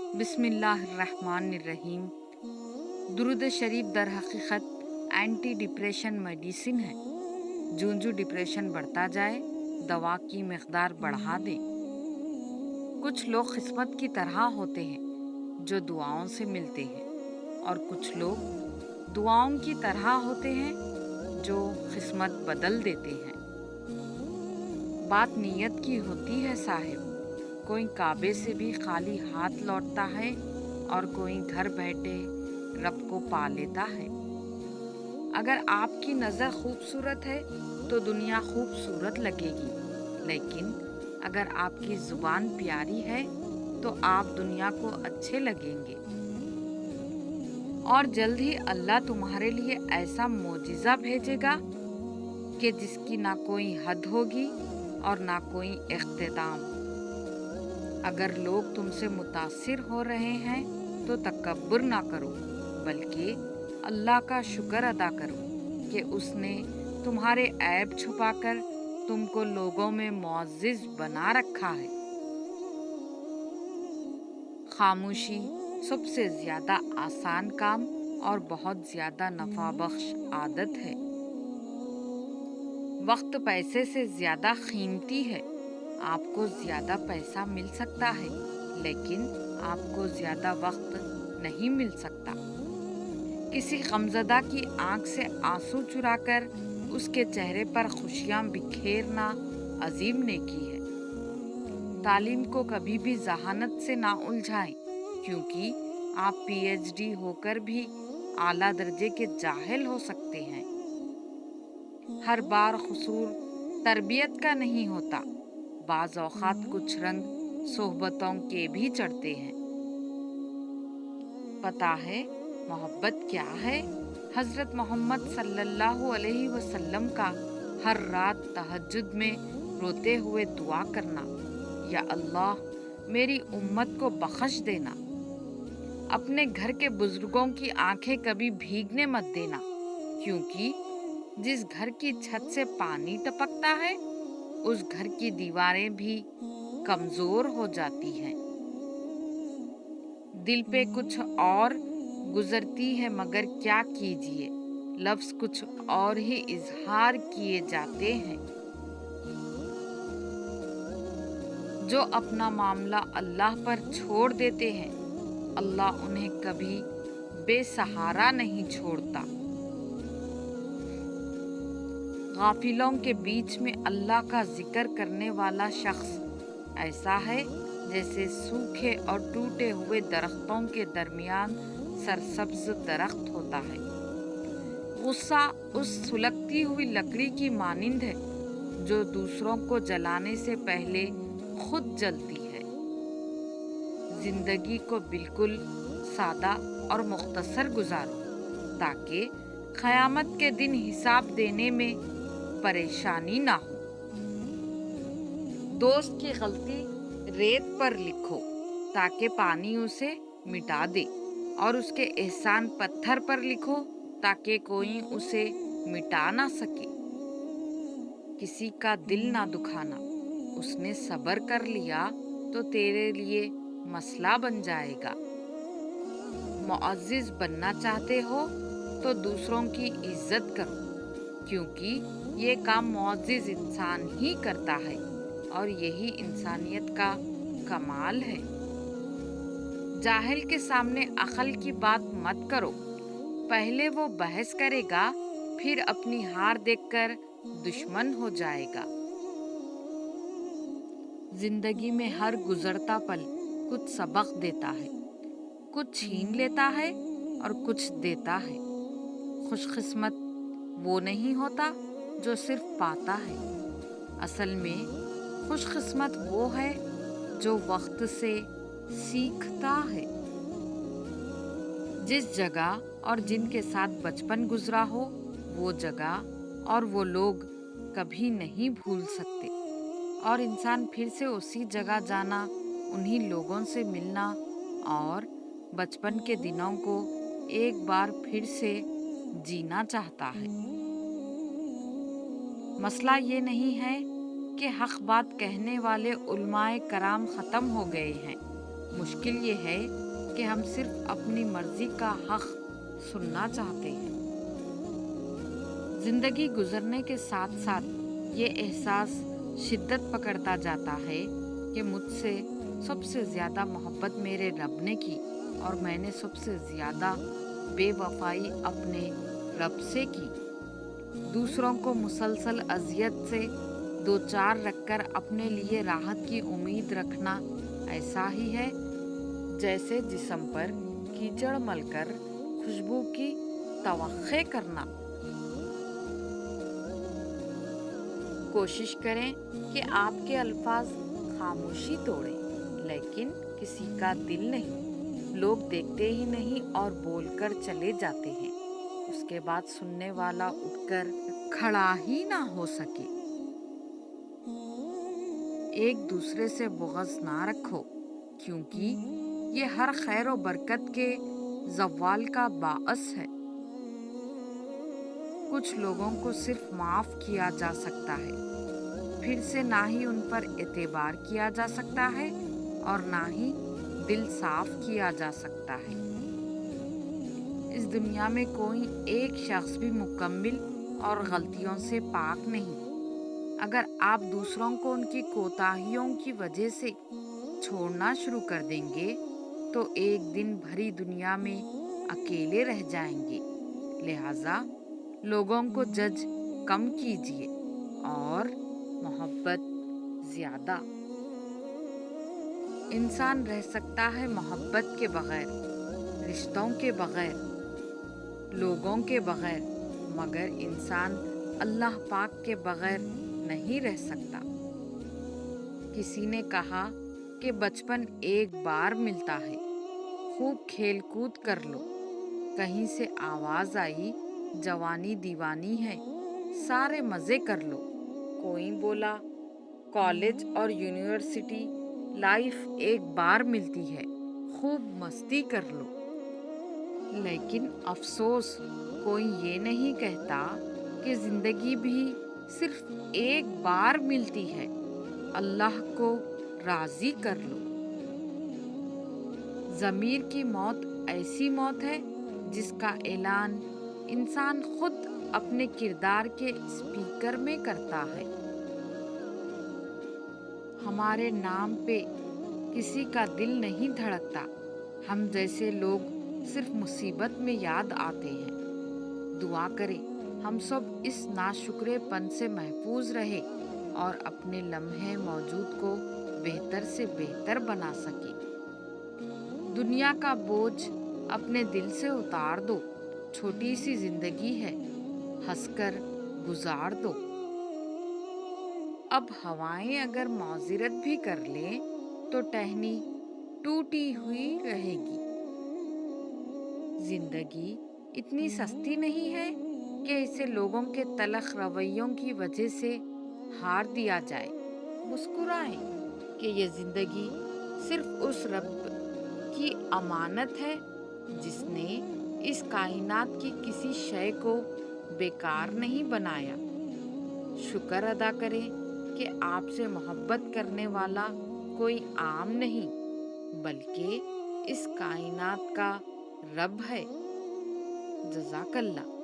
بسم اللہ الرحمن الرحیم۔ درود شریف در حقیقت اینٹی ڈپریشن میڈیسن ہے۔ جو ڈپریشن بڑھتا جائے دوا کی مقدار بڑھا دے۔ کچھ لوگ قسمت کی طرح ہوتے ہیں جو دعاؤں سے ملتے ہیں، اور کچھ لوگ دعاؤں کی طرح ہوتے ہیں جو قسمت بدل دیتے ہیں۔ بات نیت کی ہوتی ہے صاحب، کوئی کعبے سے بھی خالی ہاتھ لوٹتا ہے اور کوئی گھر بیٹھے رب کو پا لیتا ہے۔ اگر آپ کی نظر خوبصورت ہے تو دنیا خوبصورت لگے گی، لیکن اگر آپ کی زبان پیاری ہے تو آپ دنیا کو اچھے لگیں گے۔ اور جلد ہی اللہ تمہارے لیے ایسا معجزہ بھیجے گا کہ جس کی نہ کوئی حد ہوگی اور نہ کوئی اختتام۔ اگر لوگ تم سے متاثر ہو رہے ہیں تو تکبر نہ کرو، بلکہ اللہ کا شکر ادا کرو کہ اس نے تمہارے عیب چھپا کر تم کو لوگوں میں معزز بنا رکھا ہے۔ خاموشی سب سے زیادہ آسان کام اور بہت زیادہ نفع بخش عادت ہے۔ وقت پیسے سے زیادہ قیمتی ہے۔ آپ کو زیادہ پیسہ مل سکتا ہے، لیکن آپ کو زیادہ وقت نہیں مل سکتا۔ کسی غمزدہ کی آنکھ سے آنسو چرا کر اس کے چہرے پر خوشیاں بکھیرنا عظیم نیکی ہے۔ تعلیم کو کبھی بھی ذہانت سے نہ الجھائیں، کیونکہ آپ پی ایچ ڈی ہو کر بھی اعلیٰ درجے کے جاہل ہو سکتے ہیں۔ ہر بار قصور تربیت کا نہیں ہوتا، بعض اوقات کچھ رنگ صحبتوں کے بھی چڑھتے ہیں۔ پتہ ہے محبت کیا ہے؟ حضرت محمد صلی اللہ علیہ وسلم کا ہر رات تہجد میں روتے ہوئے دعا کرنا، یا اللہ میری امت کو بخش دینا۔ اپنے گھر کے بزرگوں کی آنکھیں کبھی بھیگنے مت دینا، کیونکہ جس گھر کی چھت سے پانی ٹپکتا ہے اس گھر کی دیواریں بھی کمزور ہو جاتی ہیں۔ دل پہ کچھ اور گزرتی ہے مگر کیا کیجیے، لفظ کچھ اور ہی اظہار کیے جاتے ہیں۔ جو اپنا معاملہ اللہ پر چھوڑ دیتے ہیں اللہ انہیں کبھی بے سہارا نہیں چھوڑتا۔ غافلوں کے بیچ میں اللہ کا ذکر کرنے والا شخص ایسا ہے جیسے سوکھے اور ٹوٹے ہوئے درختوں کے درمیان سرسبز درخت ہوتا ہے۔ غصہ اس سلگتی ہوئی لکڑی کی مانند ہے جو دوسروں کو جلانے سے پہلے خود جلتی ہے۔ زندگی کو بالکل سادہ اور مختصر گزارو تاکہ قیامت کے دن حساب دینے میں پریشانی نہ ہو۔ دوست کی غلطی ریت پر لکھو تاکہ پانی اسے مٹا دے، اور اس کے احسان پتھر پر لکھو تاکہ کوئی اسے مٹا نہ سکے۔ کسی کا دل نہ دکھانا، اس نے صبر کر لیا تو تیرے لیے مسئلہ بن جائے گا۔ معزز بننا چاہتے ہو تو دوسروں کی عزت کرو، کیونکہ یہ کام معزز انسان ہی کرتا ہے، اور یہی انسانیت کا کمال ہے۔ جاہل کے سامنے عقل کی بات مت کرو، پہلے وہ بحث کرے گا پھر اپنی ہار دیکھ کر دشمن ہو جائے گا۔ زندگی میں ہر گزرتا پل کچھ سبق دیتا ہے، کچھ چھین لیتا ہے اور کچھ دیتا ہے۔ خوش قسمت وہ نہیں ہوتا جو صرف پاتا ہے، اصل میں خوش قسمت وہ ہے جو وقت سے سیکھتا ہے۔ جس جگہ اور جن کے ساتھ بچپن گزرا ہو وہ جگہ اور وہ لوگ کبھی نہیں بھول سکتے، اور انسان پھر سے اسی جگہ جانا، انہی لوگوں سے ملنا اور بچپن کے دنوں کو ایک بار پھر سے جینا چاہتا ہے۔ مسئلہ یہ نہیں ہے کہ حق بات کہنے والے علماء کرام ختم ہو گئے ہیں، مشکل یہ ہے کہ ہم صرف اپنی مرضی کا حق سننا چاہتے ہیں۔ زندگی گزرنے کے ساتھ ساتھ یہ احساس شدت پکڑتا جاتا ہے کہ مجھ سے سب سے زیادہ محبت میرے رب نے کی اور میں نے سب سے زیادہ بے وفائی اپنے رب سے کی۔ دوسروں کو مسلسل اذیت سے دوچار رکھ کر اپنے لیے راحت کی امید رکھنا ایسا ہی ہے جیسے جسم پر کیچڑ مل کر خوشبو کی توقع کرنا۔ کوشش کریں کہ آپ کے الفاظ خاموشی توڑیں، لیکن کسی کا دل نہیں۔ لوگ دیکھتے ہی نہیں اور بول کر چلے جاتے ہیں، اس کے بعد سننے والا اٹھ کر کھڑا ہی نہ ہو سکے۔ ایک دوسرے سے بغض نہ رکھو، کیونکہ یہ ہر خیر و برکت کے زوال کا باعث ہے۔ کچھ لوگوں کو صرف معاف کیا جا سکتا ہے، پھر سے نہ ہی ان پر اعتبار کیا جا سکتا ہے اور نہ ہی دل صاف کیا جا سکتا ہے۔ اس دنیا میں کوئی ایک شخص بھی مکمل اور غلطیوں سے پاک نہیں۔ اگر آپ دوسروں کو ان کی کوتاہیوں کی وجہ سے چھوڑنا شروع کر دیں گے تو ایک دن بھری دنیا میں اکیلے رہ جائیں گے۔ لہٰذا لوگوں کو جج کم کیجیے اور محبت زیادہ۔ انسان رہ سکتا ہے محبت کے بغیر، رشتوں کے بغیر، لوگوں کے بغیر، مگر انسان اللہ پاک کے بغیر نہیں رہ سکتا۔ کسی نے کہا کہ بچپن ایک بار ملتا ہے، خوب کھیل کود کر لو۔ کہیں سے آواز آئی جوانی دیوانی ہے، سارے مزے کر لو۔ کوئی بولا کالج اور یونیورسٹی لائف ایک بار ملتی ہے، خوب مستی کر لو۔ لیکن افسوس کوئی یہ نہیں کہتا کہ زندگی بھی صرف ایک بار ملتی ہے، اللہ کو راضی کر لو۔ ضمیر کی موت ایسی موت ہے جس کا اعلان انسان خود اپنے کردار کے اسپیکر میں کرتا ہے۔ ہمارے نام پہ کسی کا دل نہیں دھڑکتا، ہم جیسے لوگ صرف مصیبت میں یاد آتے ہیں۔ دعا کریں ہم سب اس ناشکرے پن سے محفوظ رہے اور اپنے لمحے موجود کو بہتر سے بہتر بنا سکے۔ دنیا کا بوجھ اپنے دل سے اتار دو، چھوٹی سی زندگی ہے، ہنس کر گزار دو۔ اب ہوائیں اگر معذرت بھی کر لیں تو ٹہنی ٹوٹی ہوئی رہے گی۔ زندگی اتنی سستی نہیں ہے کہ اسے لوگوں کے تلخ رویوں کی وجہ سے ہار دیا جائے۔ مسکرائیں کہ یہ زندگی صرف اس رب کی امانت ہے جس نے اس کائنات کی کسی شے کو بیکار نہیں بنایا۔ شکر ادا کریں کہ آپ سے محبت کرنے والا کوئی عام نہیں بلکہ اس کائنات کا رب ہے۔ جزاک اللہ۔